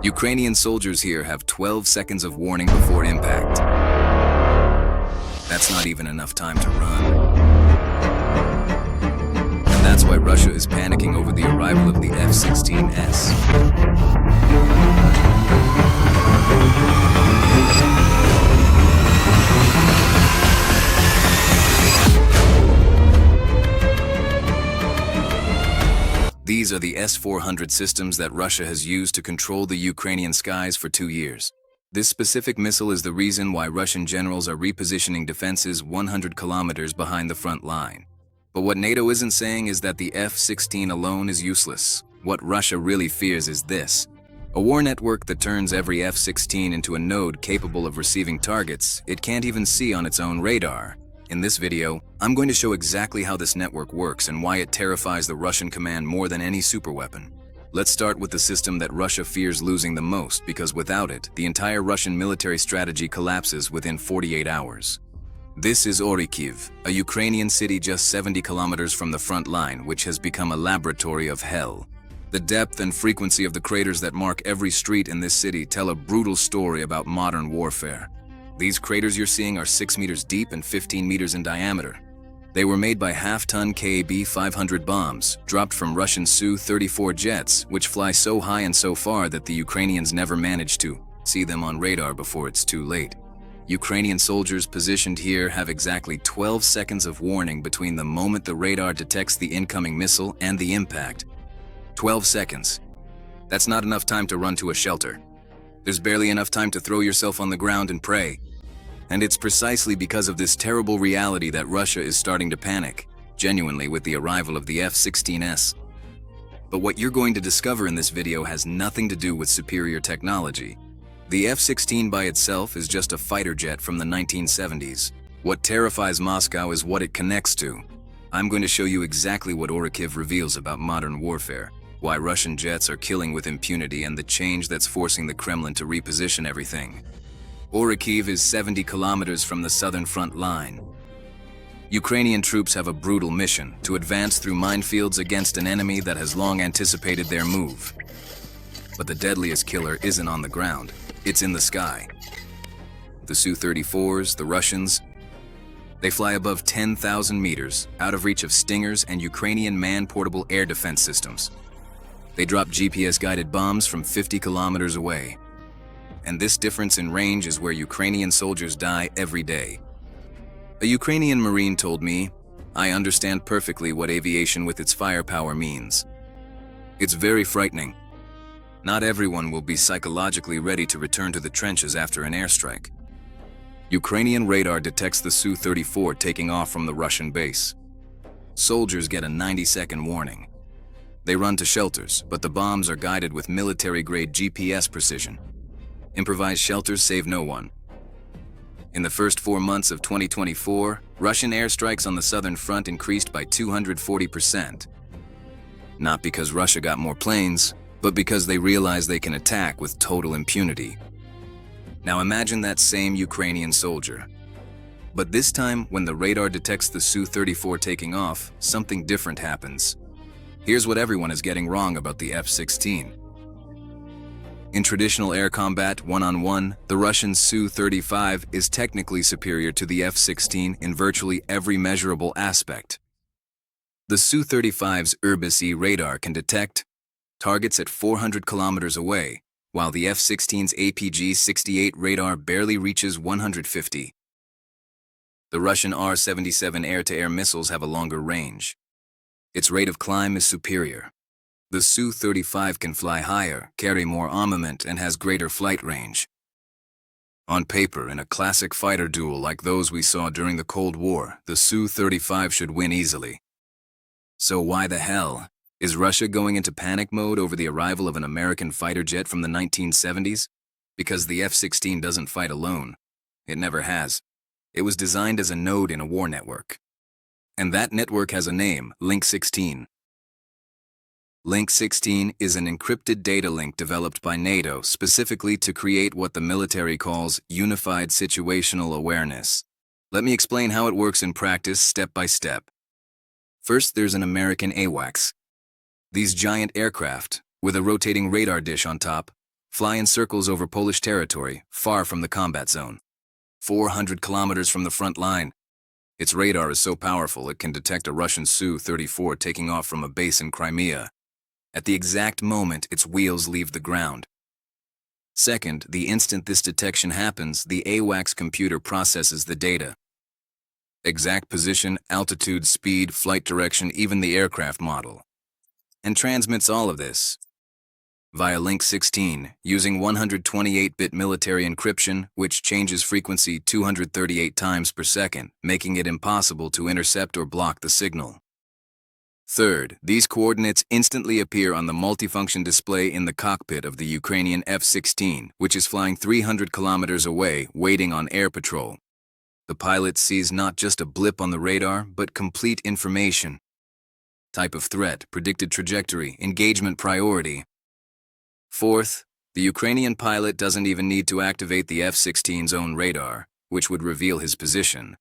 Ukrainian soldiers here have 12 seconds of warning before impact. That's not even enough time to run. And that's why Russia is panicking over the arrival of the F-16S. These are the S-400 systems that Russia has used to control the Ukrainian skies for 2 years. This specific missile is the reason why Russian generals are repositioning defenses 100 kilometers behind the front line. But what NATO isn't saying is that the F-16 alone is useless. What Russia really fears is this: a war network that turns every F-16 into a node capable of receiving targets it can't even see on its own radar. In this video, I'm going to show exactly how this network works and why it terrifies the Russian command more than any superweapon. Let's start with the system that Russia fears losing the most, because without it, the entire Russian military strategy collapses within 48 hours. This is Orikhiv, a Ukrainian city just 70 kilometers from the front line, which has become a laboratory of hell. The depth and frequency of the craters that mark every street in this city tell a brutal story about modern warfare. These craters you're seeing are 6 meters deep and 15 meters in diameter. They were made by half-ton KAB-500 bombs, dropped from Russian Su-34 jets, which fly so high and so far that the Ukrainians never managed to see them on radar before it's too late. Ukrainian soldiers positioned here have exactly 12 seconds of warning between the moment the radar detects the incoming missile and the impact. 12 seconds. That's not enough time to run to a shelter. There's barely enough time to throw yourself on the ground and pray. And it's precisely because of this terrible reality that Russia is starting to panic, genuinely, with the arrival of the F-16S. But what you're going to discover in this video has nothing to do with superior technology. The F-16 by itself is just a fighter jet from the 1970s. What terrifies Moscow is what it connects to. I'm going to show you exactly what Orikhiv reveals about modern warfare, why Russian jets are killing with impunity, and the change that's forcing the Kremlin to reposition everything. Orikhiv is 70 kilometers from the southern front line. Ukrainian troops have a brutal mission: to advance through minefields against an enemy that has long anticipated their move. But the deadliest killer isn't on the ground, it's in the sky. The Su-34s, the Russians, they fly above 10,000 meters, out of reach of Stingers and Ukrainian man-portable air defense systems. They drop GPS-guided bombs from 50 kilometers away. And this difference in range is where Ukrainian soldiers die every day. A Ukrainian Marine told me, "I understand perfectly what aviation with its firepower means. It's very frightening. Not everyone will be psychologically ready to return to the trenches after an airstrike." Ukrainian radar detects the Su-34 taking off from the Russian base. Soldiers get a 90-second warning. They run to shelters, but the bombs are guided with military-grade GPS precision. Improvised shelters save no one. In the first 4 months of 2024, Russian airstrikes on the southern front increased by 240%. Not because Russia got more planes, but because they realize they can attack with total impunity. Now imagine that same Ukrainian soldier. But this time, when the radar detects the Su-34 taking off, something different happens. Here's what everyone is getting wrong about the F-16. In traditional air combat, one-on-one, the Russian Su-35 is technically superior to the F-16 in virtually every measurable aspect. The Su-35's Irbis-E radar can detect targets at 400 kilometers away, while the F-16's APG-68 radar barely reaches 150. The Russian R-77 air-to-air missiles have a longer range. Its rate of climb is superior. The Su-35 can fly higher, carry more armament, and has greater flight range. On paper, in a classic fighter duel like those we saw during the Cold War, the Su-35 should win easily. So why the hell is Russia going into panic mode over the arrival of an American fighter jet from the 1970s? Because the F-16 doesn't fight alone. It never has. It was designed as a node in a war network. And that network has a name: Link 16. Link 16 is an encrypted data link developed by NATO specifically to create what the military calls unified situational awareness. Let me explain how it works in practice step by step. First, there's an American AWACS. These giant aircraft, with a rotating radar dish on top, fly in circles over Polish territory, far from the combat zone. 400 kilometers from the front line. Its radar is so powerful it can detect a Russian Su-34 taking off from a base in Crimea, at the exact moment its wheels leave the ground. Second, the instant this detection happens, the AWACS computer processes the data. Exact position, altitude, speed, flight direction, even the aircraft model. And transmits all of this via link 16, using 128-bit military encryption, which changes frequency 238 times per second, making it impossible to intercept or block the signal. Third, these coordinates instantly appear on the multifunction display in the cockpit of the Ukrainian F-16, which is flying 300 kilometers away, waiting on air patrol. The pilot sees not just a blip on the radar, but complete information. Type of threat, predicted trajectory, engagement priority. Fourth, the Ukrainian pilot doesn't even need to activate the F-16's own radar, which would reveal his position.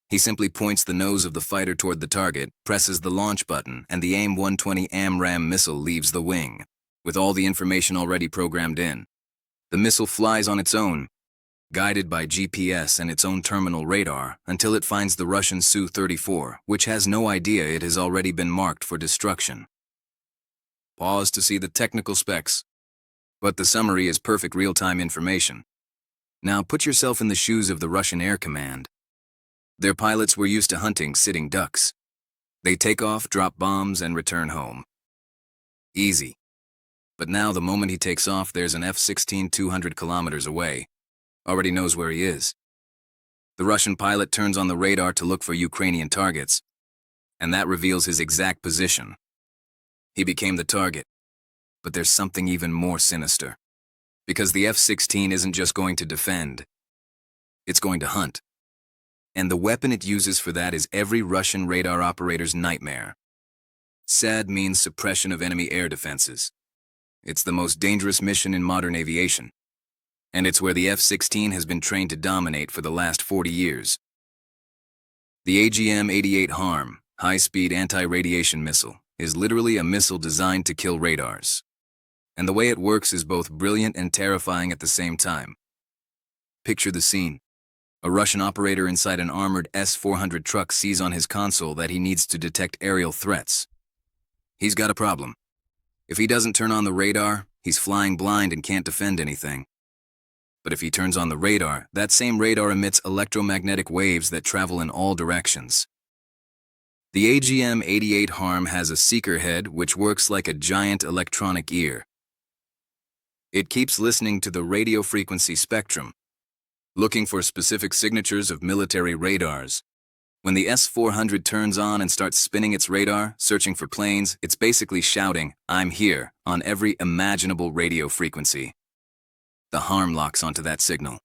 He simply points the nose of the fighter toward the target, presses the launch button, and the AIM-120 AMRAAM missile leaves the wing, with all the information already programmed in. The missile flies on its own, guided by GPS and its own terminal radar, until it finds the Russian Su-34, which has no idea it has already been marked for destruction. Pause to see the technical specs. But the summary is perfect real-time information. Now put yourself in the shoes of the Russian Air Command. Their pilots were used to hunting sitting ducks. They take off, drop bombs, and return home. Easy. But now the moment he takes off, there's an F-16 200 kilometers away. Already knows where he is. The Russian pilot turns on the radar to look for Ukrainian targets, and that reveals his exact position. He became the target. But there's something even more sinister. Because the F-16 isn't just going to defend. It's going to hunt. And the weapon it uses for that is every Russian radar operator's nightmare. SAD means suppression of enemy air defenses. It's the most dangerous mission in modern aviation. And it's where the F-16 has been trained to dominate for the last 40 years. The AGM-88 HARM, high-speed anti-radiation missile, is literally a missile designed to kill radars. And the way it works is both brilliant and terrifying at the same time. Picture the scene. A Russian operator inside an armored S-400 truck sees on his console that he needs to detect aerial threats. He's got a problem. If he doesn't turn on the radar, he's flying blind and can't defend anything. But if he turns on the radar, that same radar emits electromagnetic waves that travel in all directions. The AGM-88 HARM has a seeker head which works like a giant electronic ear. It keeps listening to the radio frequency spectrum, looking for specific signatures of military radars. When the S-400 turns on and starts spinning its radar, searching for planes, it's basically shouting, "I'm here," on every imaginable radio frequency. The HARM locks onto that signal.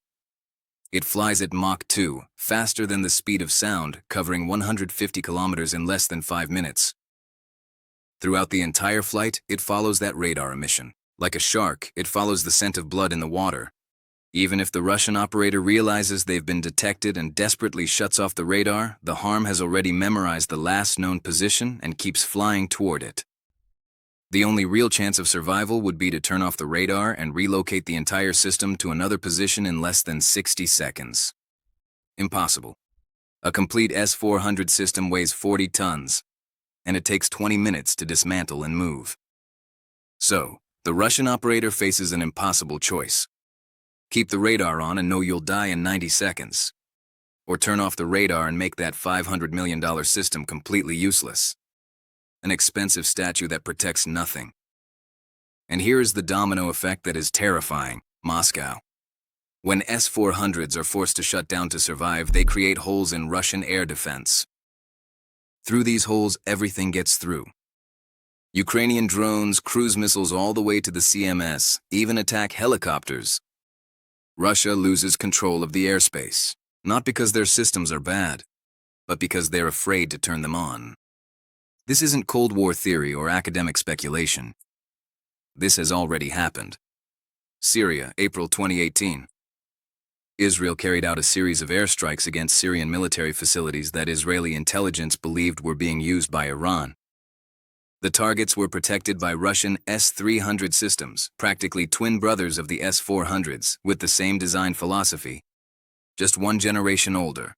It flies at Mach 2, faster than the speed of sound, covering 150 kilometers in less than 5 minutes. Throughout the entire flight, it follows that radar emission. Like a shark, it follows the scent of blood in the water. Even if the Russian operator realizes they've been detected and desperately shuts off the radar, the HARM has already memorized the last known position and keeps flying toward it. The only real chance of survival would be to turn off the radar and relocate the entire system to another position in less than 60 seconds. Impossible. A complete S-400 system weighs 40 tons, and it takes 20 minutes to dismantle and move. So, the Russian operator faces an impossible choice. Keep the radar on and know you'll die in 90 seconds. Or turn off the radar and make that $500 million system completely useless. An expensive statue that protects nothing. And here is the domino effect that is terrifying: Moscow. When S-400s are forced to shut down to survive, they create holes in Russian air defense. Through these holes, everything gets through. Ukrainian drones, cruise missiles all the way to the CMS, even attack helicopters. Russia loses control of the airspace, not because their systems are bad, but because they're afraid to turn them on. This isn't Cold War theory or academic speculation. This has already happened. Syria, April 2018. Israel carried out a series of airstrikes against Syrian military facilities that Israeli intelligence believed were being used by Iran. The targets were protected by Russian S-300 systems, practically twin brothers of the S-400s, with the same design philosophy, just one generation older.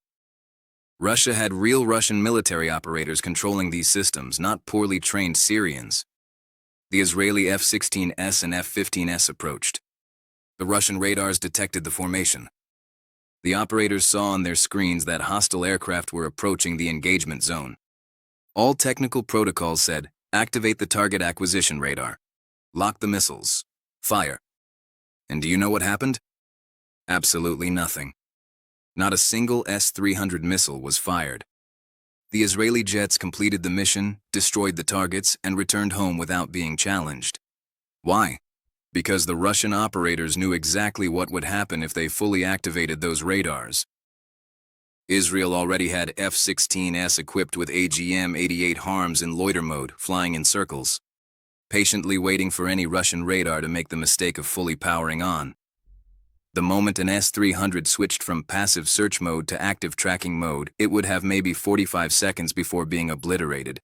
Russia had real Russian military operators controlling these systems, not poorly trained Syrians. The Israeli F-16S and F-15S approached. The Russian radars detected the formation. The operators saw on their screens that hostile aircraft were approaching the engagement zone. All technical protocols said, activate the target acquisition radar. Lock the missiles. Fire. And do you know what happened? Absolutely nothing. Not a single S-300 missile was fired. The Israeli jets completed the mission, destroyed the targets, and returned home without being challenged. Why? Because the Russian operators knew exactly what would happen if they fully activated those radars. Israel already had F-16S equipped with AIM-120 AMRAAMs in loiter mode, flying in circles, patiently waiting for any Russian radar to make the mistake of fully powering on. The moment an S-300 switched from passive search mode to active tracking mode, it would have maybe 45 seconds before being obliterated.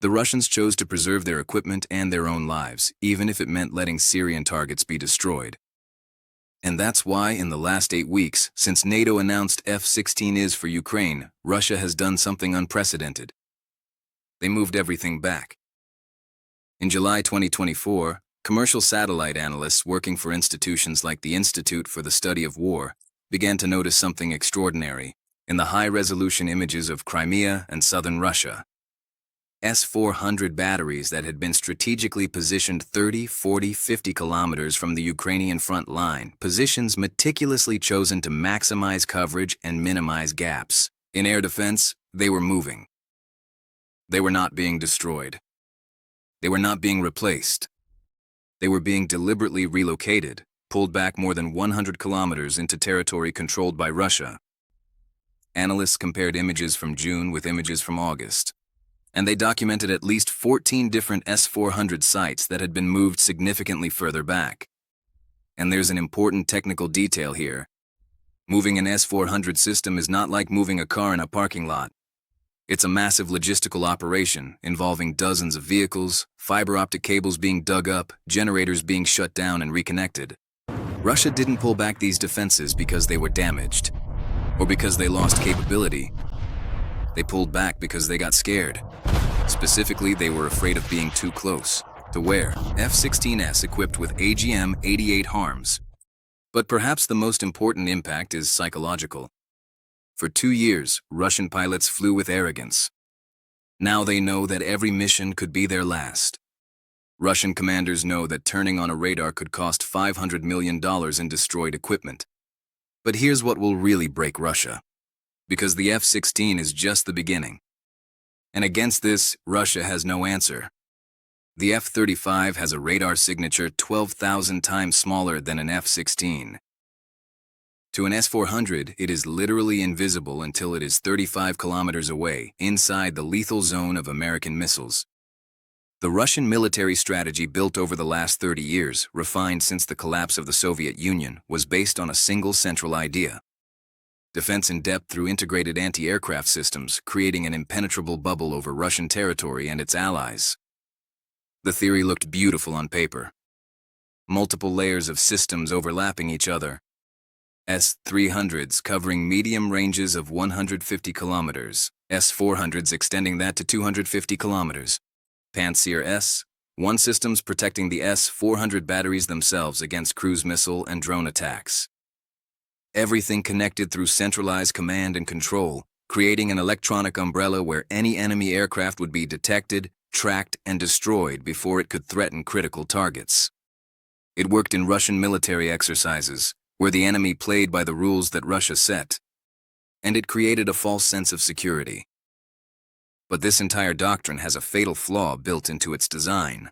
The Russians chose to preserve their equipment and their own lives, even if it meant letting Syrian targets be destroyed. And that's why in the last 8 weeks, since NATO announced F-16s for Ukraine, Russia has done something unprecedented. They moved everything back. In July 2024, commercial satellite analysts working for institutions like the Institute for the Study of War began to notice something extraordinary in the high-resolution images of Crimea and southern Russia. S-400 batteries that had been strategically positioned 30, 40, 50 kilometers from the Ukrainian front line, positions meticulously chosen to maximize coverage and minimize gaps. In air defense, they were moving. They were not being destroyed. They were not being replaced. They were being deliberately relocated, pulled back more than 100 kilometers into territory controlled by Russia. Analysts compared images from June with images from August, and they documented at least 14 different S-400 sites that had been moved significantly further back. And there's an important technical detail here. Moving an S-400 system is not like moving a car in a parking lot. It's a massive logistical operation involving dozens of vehicles, fiber optic cables being dug up, generators being shut down and reconnected. Russia didn't pull back these defenses because they were damaged, or because they lost capability. They pulled back because they got scared. Specifically, they were afraid of being too close. To where? F-16S equipped with AIM-120 AMRAAMs. But perhaps the most important impact is psychological. For 2 years, Russian pilots flew with arrogance. Now they know that every mission could be their last. Russian commanders know that turning on a radar could cost $500 million in destroyed equipment. But here's what will really break Russia. Because the F-16 is just the beginning. And against this, Russia has no answer. The F-35 has a radar signature 12,000 times smaller than an F-16. To an S-400, it is literally invisible until it is 35 kilometers away, inside the lethal zone of American missiles. The Russian military strategy built over the last 30 years, refined since the collapse of the Soviet Union, was based on a single central idea. Defense in depth through integrated anti-aircraft systems, creating an impenetrable bubble over Russian territory and its allies. The theory looked beautiful on paper. Multiple layers of systems overlapping each other. S-300s covering medium ranges of 150 kilometers, S-400s extending that to 250 kilometers. Pantsir S-1 systems protecting the S-400 batteries themselves against cruise missile and drone attacks. Everything connected through centralized command and control, creating an electronic umbrella where any enemy aircraft would be detected, tracked, and destroyed before it could threaten critical targets. It worked in Russian military exercises, where the enemy played by the rules that Russia set, and it created a false sense of security. But this entire doctrine has a fatal flaw built into its design.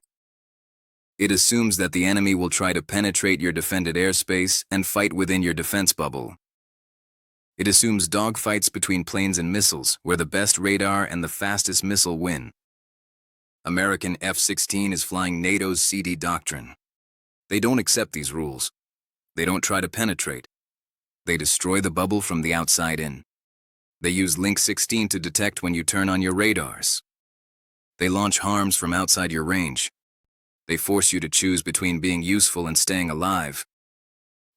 It assumes that the enemy will try to penetrate your defended airspace and fight within your defense bubble. It assumes dogfights between planes and missiles, where the best radar and the fastest missile win. American F-16 is flying NATO's CD doctrine. They don't accept these rules. They don't try to penetrate. They destroy the bubble from the outside in. They use Link 16 to detect when you turn on your radars. They launch harms from outside your range. They force you to choose between being useful and staying alive.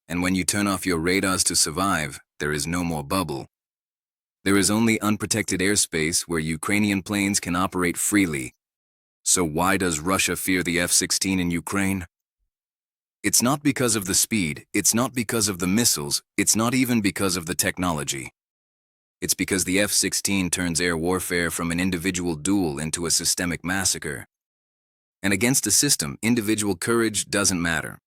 And when you turn off your radars to survive, there is no more bubble. There is only unprotected airspace where Ukrainian planes can operate freely. So why does Russia fear the F-16 in Ukraine? It's not because of the speed, it's not because of the missiles, it's not even because of the technology. It's because the F-16 turns air warfare from an individual duel into a systemic massacre. And against a system, individual courage doesn't matter.